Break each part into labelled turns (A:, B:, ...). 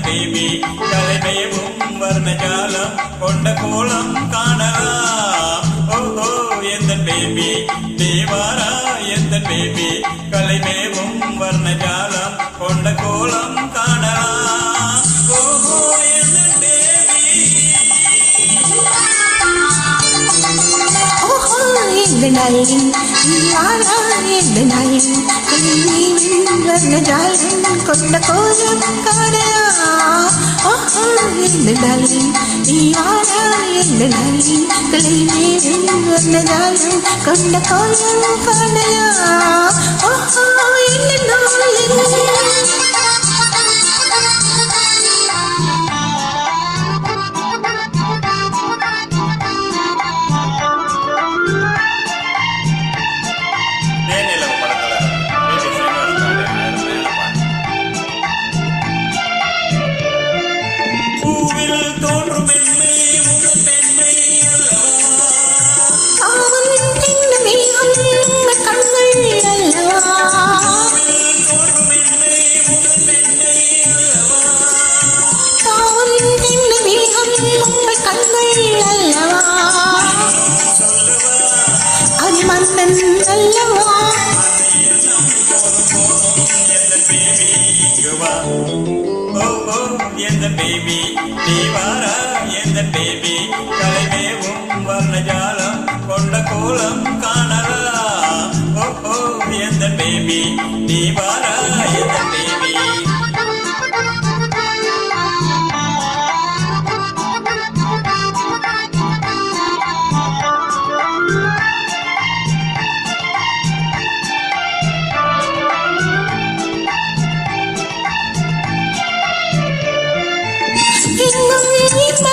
A: Baby கலைமேவும் வர்ணஜாலம் கொண்ட கோலம் காணலாம். ஓஹோ எந்த பேபி தேவாரா எந்த பேபி கலைமேவும் வர்ணஜாலம் கொண்ட கோலம் காணலாம். ஓஹோ எந்த பேபி
B: இந்த நாளில் வாரா இந்த நாளில் வர்ணஜாலம் கொண்ட கோலம் காணலாம். இந்த நாளில் வாரா இந்த நாளில் கலைமேவும் வர்ணஜாலம் கொண்ட கோலம் காணலாம். இந்த நாளில் மன்னன் அல்லவா
A: எந்த பேபி தேவாரா எந்த பேபி கலைமேவும் வர்ணஜாலம் கொண்ட கோலம் காணலாம். ஓஹோ எந்த பேபி தேவாரா எந்த பேபி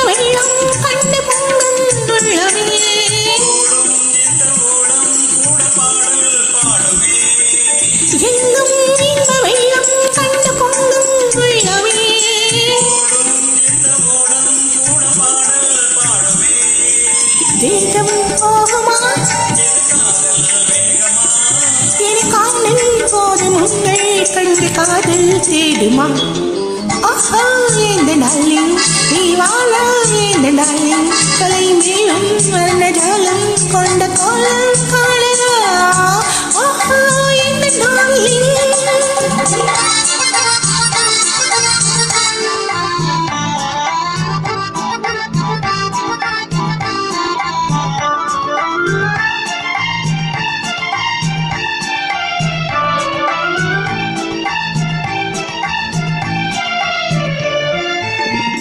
B: வெள்ளம் கண்டு பொங்குள்ளவே எங்கும் இந்த வெள்ளம் கண்டு பொங்குள்ளவே தேகம் போகுமா என காணல் போது முன்கள் கண்டு காதல் தேடுமா. இந்த நாளில் தீவாளா இந்த நாளில் கலைமேலும் வர்ணஜாலம் கொண்ட கோலம் காணலாம். இந்த நாளில்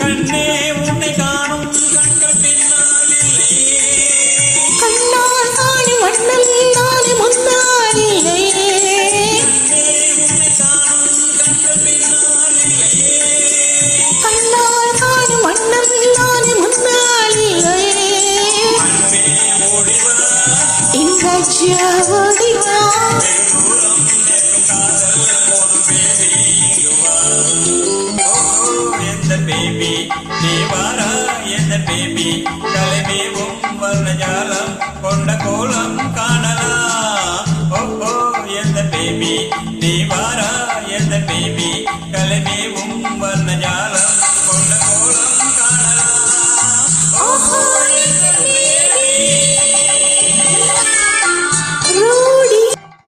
A: கண்ணே உன்னை காணும் கண்கள் பின்னால் இல்லையே
B: கண்ணால் காணும் வண்ணம் நானே முன்னால் இல்லையே
A: உன்னை காணும் கண்கள் பின்னால் இல்லையே
B: கண்ணால் காணும் வண்ணம் நானே முன்னால் இல்லையே
A: அன்பே ஓடிவா
B: இன்றாஜ்யா ஓடிவா
A: தூரம் நேற்றும் காதல் போதும் பேபி எந்த பேபி தேவாரா எந்த பேபி கலைமேவும் வர்ணஜாலம் கொண்ட கோலம் காணலாம். ஓஹோ எந்த பேபி தேவாரா எந்த பேபி கலைமேவும் வர்ணஜாலம்